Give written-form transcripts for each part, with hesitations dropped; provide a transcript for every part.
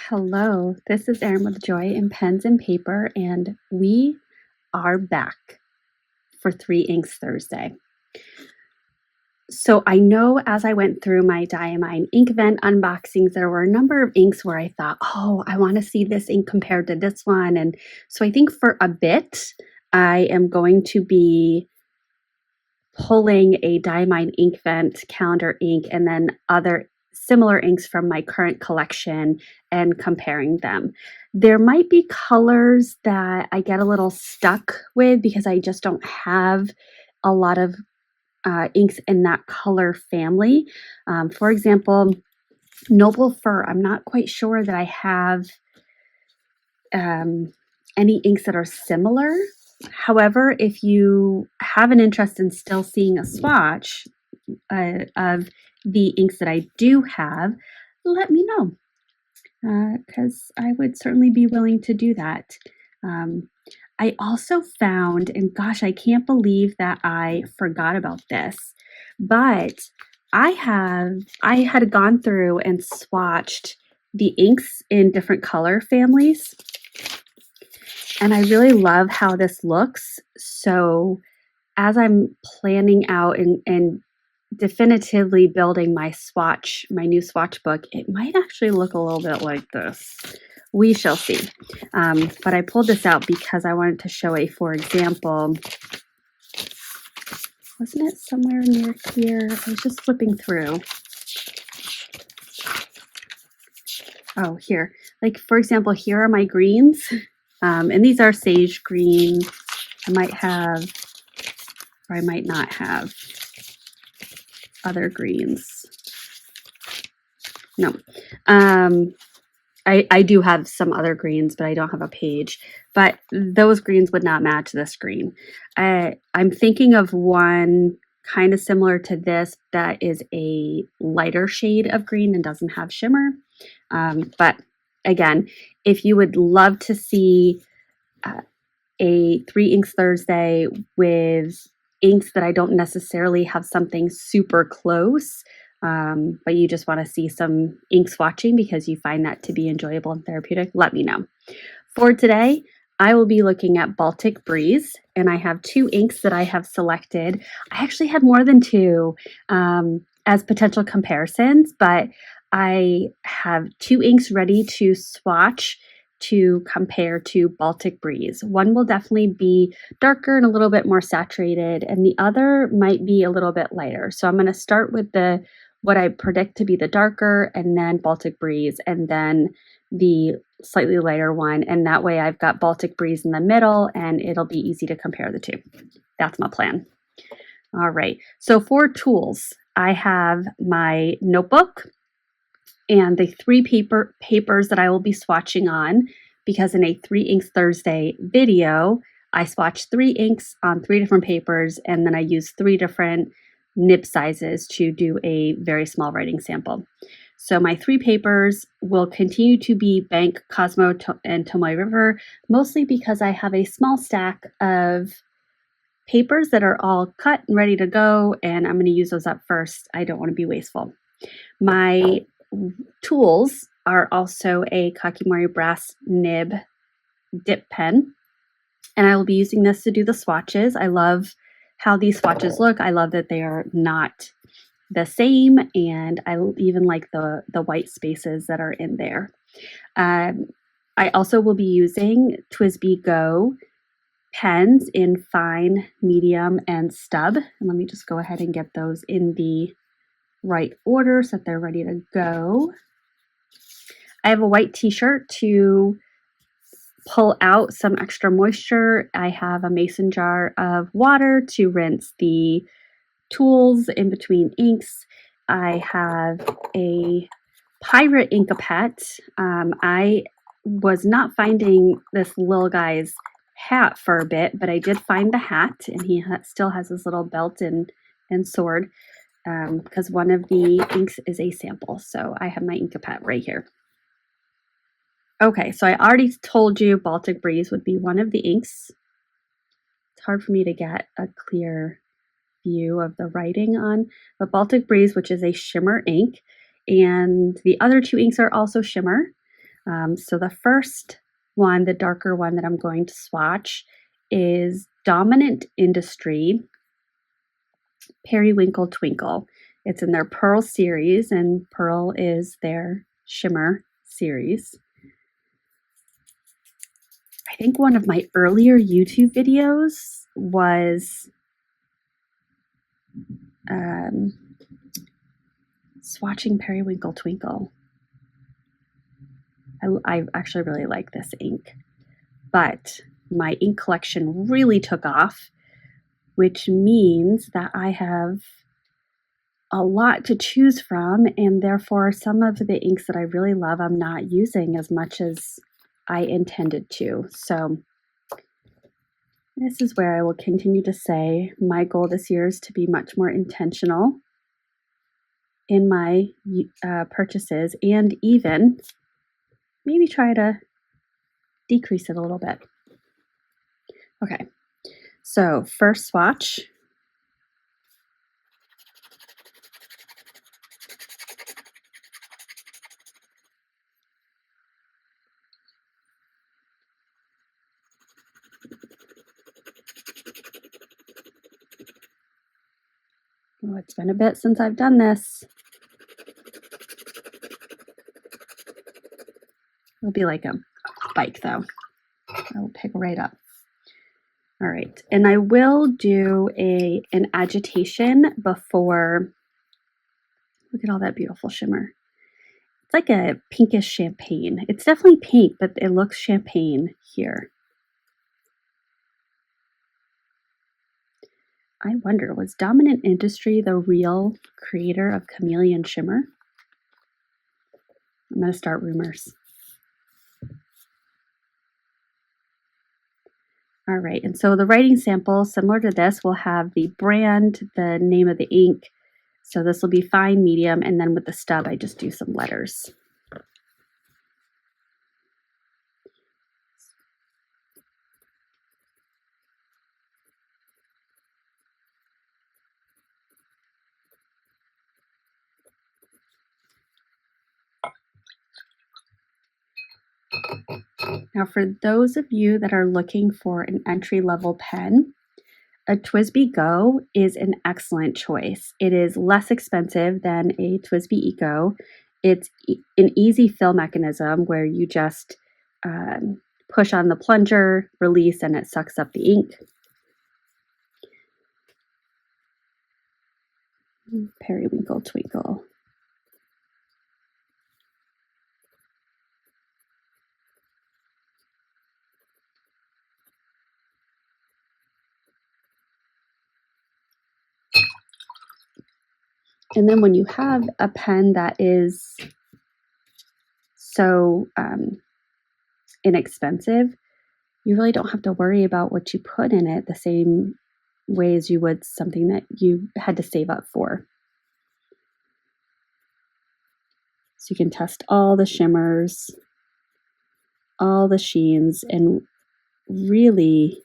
Hello, this is Erin with Joy in Pens and Paper, and we are back for 3 Inks Thursday. So I know as I went through my Diamine ink event unboxings, there were a number of inks where I thought, oh, I want to see this ink compared to this one. And so I think for a bit, I am going to be pulling a Diamine ink event calendar ink and then other similar inks from my current collection and comparing them. There might be colors that I get a little stuck with because I just don't have a lot of inks in that color family. For example, Noble Fur, I'm not quite sure that I have any inks that are similar. However, if you have an interest in still seeing a swatch of the inks that I do have, let me know, because I would certainly be willing to do that. I also found, and gosh, I can't believe that I forgot about this, but I had gone through and swatched the inks in different color families, and I really love how this looks. So as I'm planning out and definitively building my new swatch book, it might actually look a little bit like this. We shall see. But I pulled this out because I wanted to show for example, wasn't it somewhere near here? I was just flipping through. Oh, here. Like, for example, here are my greens. And these are sage green. I might have, or I might not have other greens. No. I do have some other greens, but I don't have a page. But those greens would not match this green. I'm thinking of one kind of similar to this that is a lighter shade of green and doesn't have shimmer. But again, if you would love to see a 3 Inks Thursday with inks that I don't necessarily have something super close, but you just want to see some ink swatching because you find that to be enjoyable and therapeutic, let me know. For today, I will be looking at Baltic Breeze, and I have 2 inks that I have selected. I actually had more than 2 as potential comparisons, but I have 2 inks ready to swatch to compare to Baltic Breeze. One will definitely be darker and a little bit more saturated, and the other might be a little bit lighter. So I'm going to start with what I predict to be the darker, and then Baltic Breeze, and then the slightly lighter one. And that way I've got Baltic Breeze in the middle, and it'll be easy to compare the two. That's my plan. All right. So for tools, I have my notebook and the 3 papers that I will be swatching on, because in a 3 Inks Thursday video, I swatched 3 inks on 3 different papers, and then I used 3 different nib sizes to do a very small writing sample. So my 3 papers will continue to be Bank, Cosmo, and Tomoe River, mostly because I have a small stack of papers that are all cut and ready to go, and I'm going to use those up first. I don't want to be wasteful. My tools are also a Kakimori brass nib dip pen, and I will be using this to do the swatches. I love how these swatches look. I love that they are not the same, and I even like the white spaces that are in there. I also will be using TWSBI Go pens in fine, medium, and stub. And let me just go ahead and get those in the right order so that they're ready to go. I have a white t-shirt to pull out some extra moisture. I have a mason jar of water to rinse the tools in between inks. I have a pirate Inkapet. I was not finding this little guy's hat for a bit, but I did find the hat, and he still has his little belt and sword, because one of the inks is a sample. So I have my Inkapet right here. Okay, so I already told you Baltic Breeze would be one of the inks. It's hard for me to get a clear view of the writing on, but Baltic Breeze, which is a shimmer ink, and the other 2 inks are also shimmer. So the first one, the darker one that I'm going to swatch, is Dominant Industry Periwinkle Twinkle. It's in their Pearl series, and Pearl is their shimmer series. I think one of my earlier YouTube videos was swatching Periwinkle Twinkle. I actually really like this ink, but my ink collection really took off, which means that I have a lot to choose from, and therefore some of the inks that I really love I'm not using as much as I intended to. So this is where I will continue to say my goal this year is to be much more intentional in my purchases, and even maybe try to decrease it a little bit. Okay, so first swatch. Oh, it's been a bit since I've done this. It'll be like a bike though. I'll pick right up. All right, and I will do an agitation before. Look at all that beautiful shimmer. It's like a pinkish champagne. It's definitely pink, but it looks champagne here. I wonder, was Dominant Industry the real creator of Chameleon Shimmer? I'm going to start rumors. All right, and so the writing sample, similar to this, will have the brand, the name of the ink. So this will be fine, medium, and then with the stub, I just do some letters. Now, for those of you that are looking for an entry-level pen, a TWSBI Go is an excellent choice. It is less expensive than a TWSBI Eco. It's an easy fill mechanism where you just push on the plunger, release, and it sucks up the ink. Periwinkle Twinkle. And then when you have a pen that is so inexpensive, you really don't have to worry about what you put in it the same way as you would something that you had to save up for. So you can test all the shimmers, all the sheens, and really,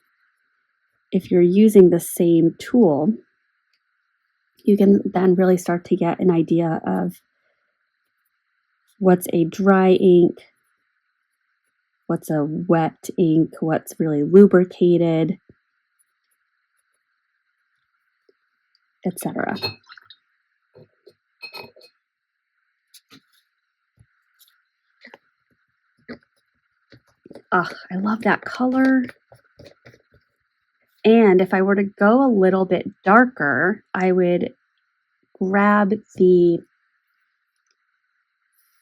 if you're using the same tool, you can then really start to get an idea of what's a dry ink, what's a wet ink, what's really lubricated, etc. Ah, I love that color. And if I were to go a little bit darker, I would grab the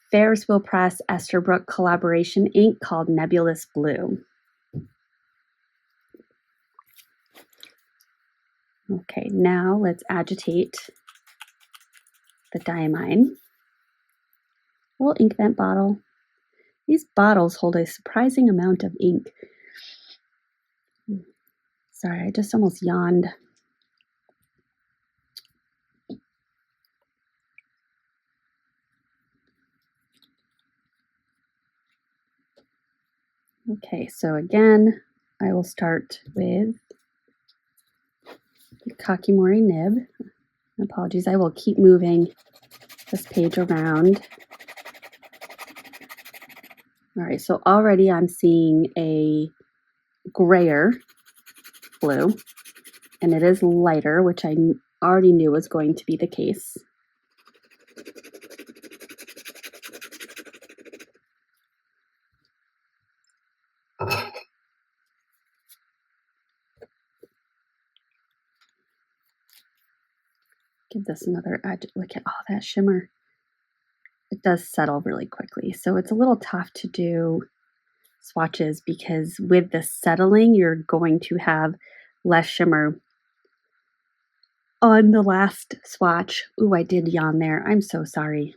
Ferris Wheel Press Esterbrook collaboration ink called Nebulous Blue. Okay, now let's agitate the diamine. A little ink vent bottle. These bottles hold a surprising amount of ink. Sorry, I just almost yawned. Okay, so again, I will start with the Kakimori nib. Apologies, I will keep moving this page around. All right, so already I'm seeing a grayer blue, and it is lighter, which I already knew was going to be the case. Give this another edge. Look at all that shimmer. It does settle really quickly, so it's a little tough to do swatches because with the settling, you're going to have less shimmer on the last swatch. Ooh, I did yawn there. I'm so sorry.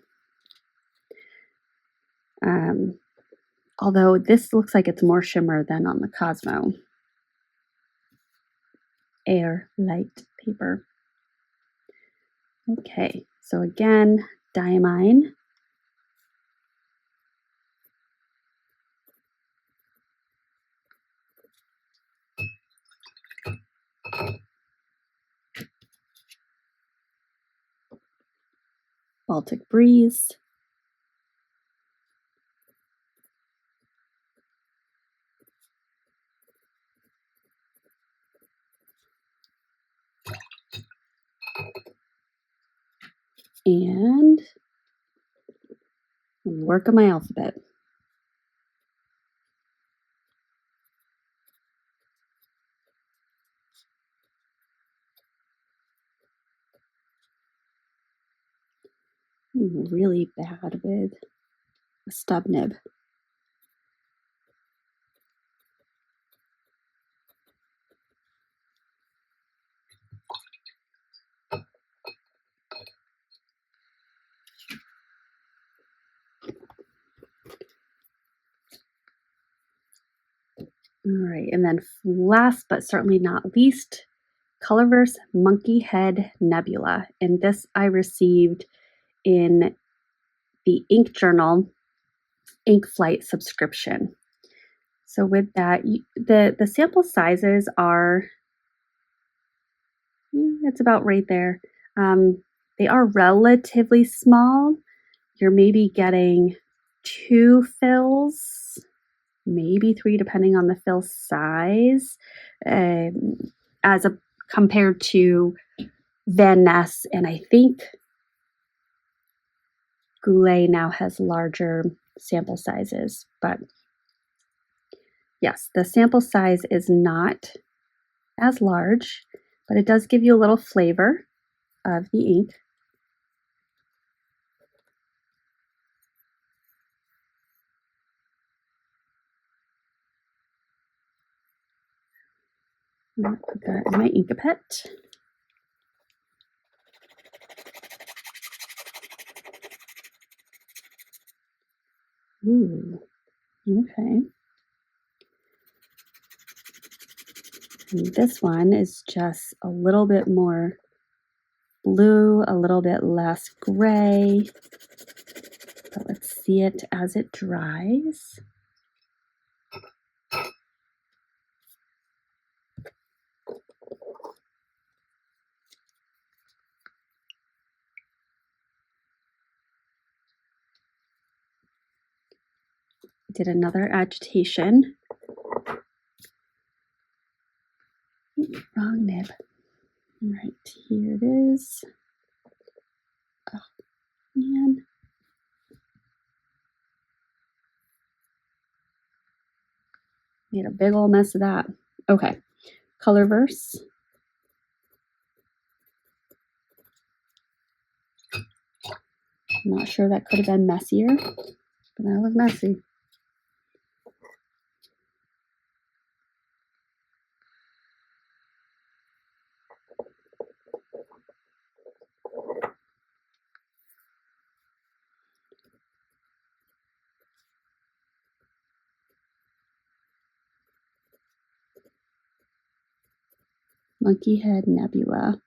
Although this looks like it's more shimmer than on the Cosmo Air Light paper. Okay, so again, diamine. Baltic Breeze. And work on my alphabet. I'm really bad with a stub nib. All right, and then last but certainly not least, Colorverse Monkey Head Nebula. And this I received in the Ink Journal Ink Flight subscription. So with that, the sample sizes are, it's about right there. They are relatively small. You're maybe getting 2 fills, maybe 3, depending on the fill size, compared to Van Ness, and I think Goulet now has larger sample sizes. But yes, the sample size is not as large, but it does give you a little flavor of the ink. I'll put that in my Inkapet. Ooh, okay. And this one is just a little bit more blue, a little bit less gray. But let's see it as it dries. Did another agitation. Wrong nib. All right, here it is. Oh, man. Made a big old mess of that. Okay, Colorverse. I'm not sure that could have been messier, but that was messy. Monkey Head Nebula.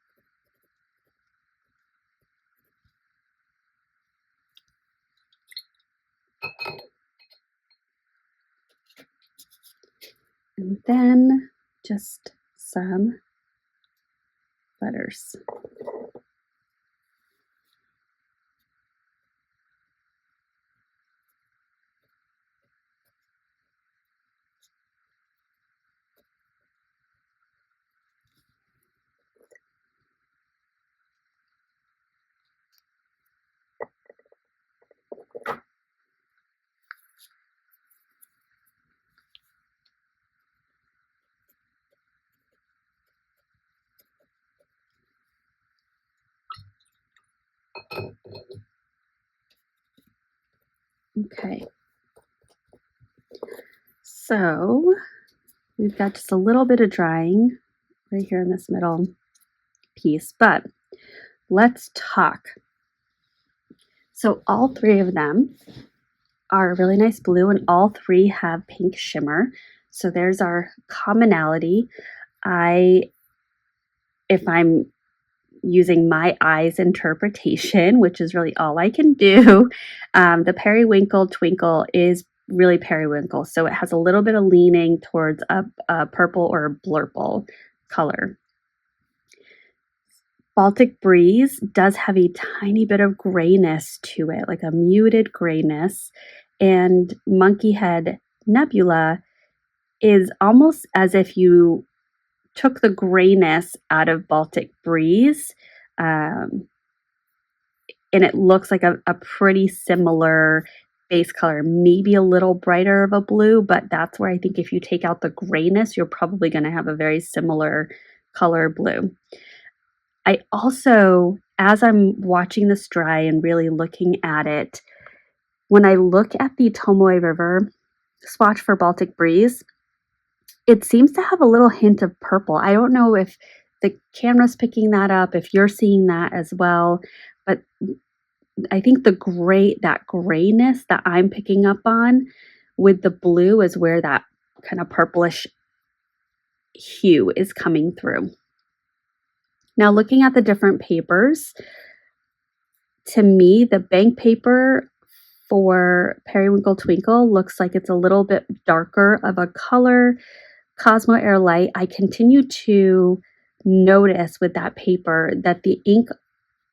And then just some letters. Okay. So we've got just a little bit of drying right here in this middle piece, but let's talk. So all three of them are really nice blue and all three have pink shimmer. So there's our commonality. If I'm using my eyes interpretation, which is really all I can do, the periwinkle twinkle is really periwinkle. So it has a little bit of leaning towards a purple or a blurple color. Baltic Breeze does have a tiny bit of grayness to it, like a muted grayness. And Monkey Head Nebula is almost as if you took the grayness out of Baltic Breeze. And it looks like a pretty similar base color, maybe a little brighter of a blue, but that's where I think if you take out the grayness, you're probably going to have a very similar color blue. I also, as I'm watching this dry and really looking at it, when I look at the Tomoe River swatch for Baltic Breeze, it seems to have a little hint of purple. I don't know if the camera's picking that up, if you're seeing that as well, but I think that grayness that I'm picking up on with the blue is where that kind of purplish hue is coming through. Now, looking at the different papers, to me, the bank paper for Periwinkle Twinkle looks like it's a little bit darker of a color. Cosmo Air Light, I continue to notice with that paper that the ink,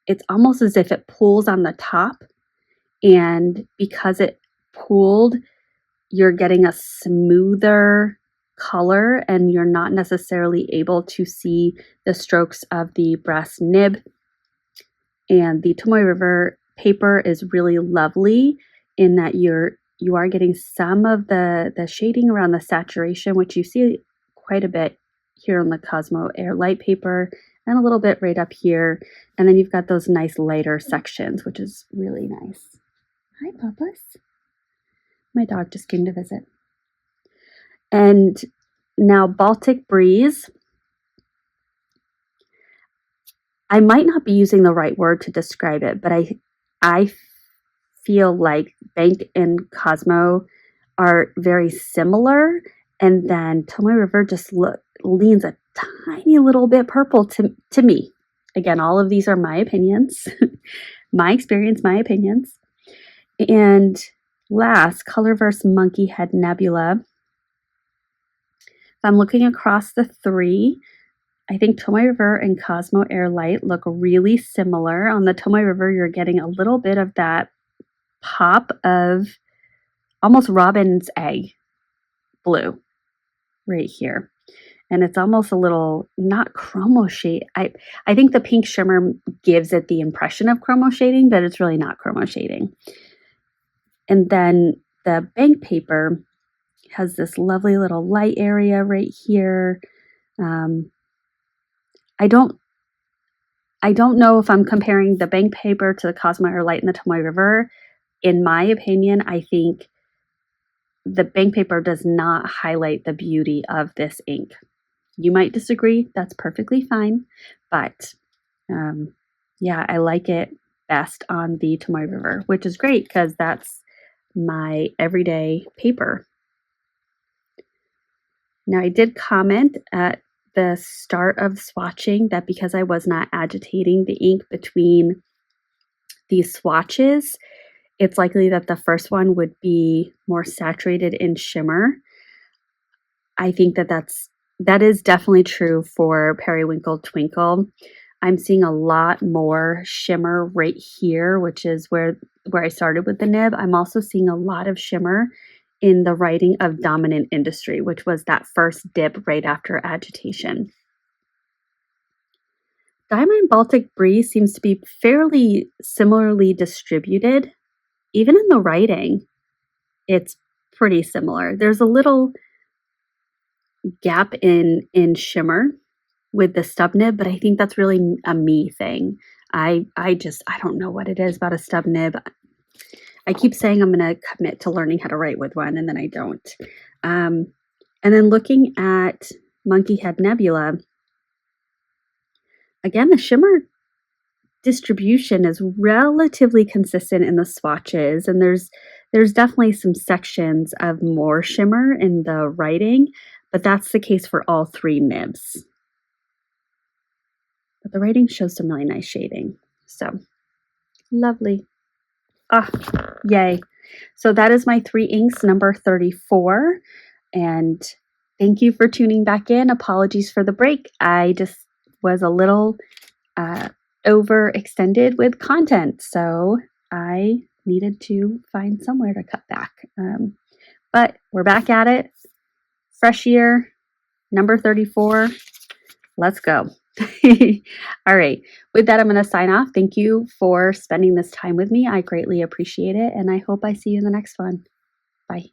it's almost as if it pools on the top. And because it pooled, you're getting a smoother color and you're not necessarily able to see the strokes of the brass nib. And the Tomoe River paper is really lovely in that you are getting some of the shading around the saturation, which you see quite a bit here on the Cosmo Air Light paper and a little bit right up here. And then you've got those nice lighter sections, which is really nice. Hi, Papas. My dog just came to visit. And now Baltic Breeze. I might not be using the right word to describe it, but I feel like Bank and Cosmo are very similar. And then Tomoe River just leans a tiny little bit purple to me. Again, all of these are my opinions, my experience, my opinions. And last, Colorverse Monkey Head Nebula. If I'm looking across the three, I think Tomoe River and Cosmo Air Light look really similar. On the Tomoe River, you're getting a little bit of that pop of almost robin's egg blue right here. And it's almost a little, not chromo shade. I think the pink shimmer gives it the impression of chromo shading, but it's really not chromo shading. And then the bank paper has this lovely little light area right here. I don't know if I'm comparing the bank paper to the Cosmo Air Light and the Tomoe River. In my opinion, I think the bank paper does not highlight the beauty of this ink. You might disagree. That's perfectly fine. But yeah, I like it best on the Tomoe River, which is great because that's my everyday paper. Now, I did comment at the start of swatching that because I was not agitating the ink between these swatches, it's likely that the first one would be more saturated in shimmer. I think that is definitely true for Periwinkle Twinkle. I'm seeing a lot more shimmer right here, which is where I started with the nib. I'm also seeing a lot of shimmer in the writing of Dominant Industry, which was that first dip right after agitation. Diamond Baltic Breeze seems to be fairly similarly distributed. Even in the writing, it's pretty similar. There's a little gap in shimmer with the stub nib, but I think that's really a me thing. I don't know what it is about a stub nib. I keep saying I'm going to commit to learning how to write with one, and then I don't. And then looking at Monkey Head Nebula, again, the shimmer distribution is relatively consistent in the swatches, and there's definitely some sections of more shimmer in the writing, but that's the case for all three nibs. But the writing shows some really nice shading. So lovely. Ah, yay. So that is my 3 inks number 34. And thank you for tuning back in. Apologies for the break. I just was a little overextended with content, so I needed to find somewhere to cut back. But we're back at it. Fresh year, number 34. Let's go. All right. With that, I'm going to sign off. Thank you for spending this time with me. I greatly appreciate it, and I hope I see you in the next one. Bye.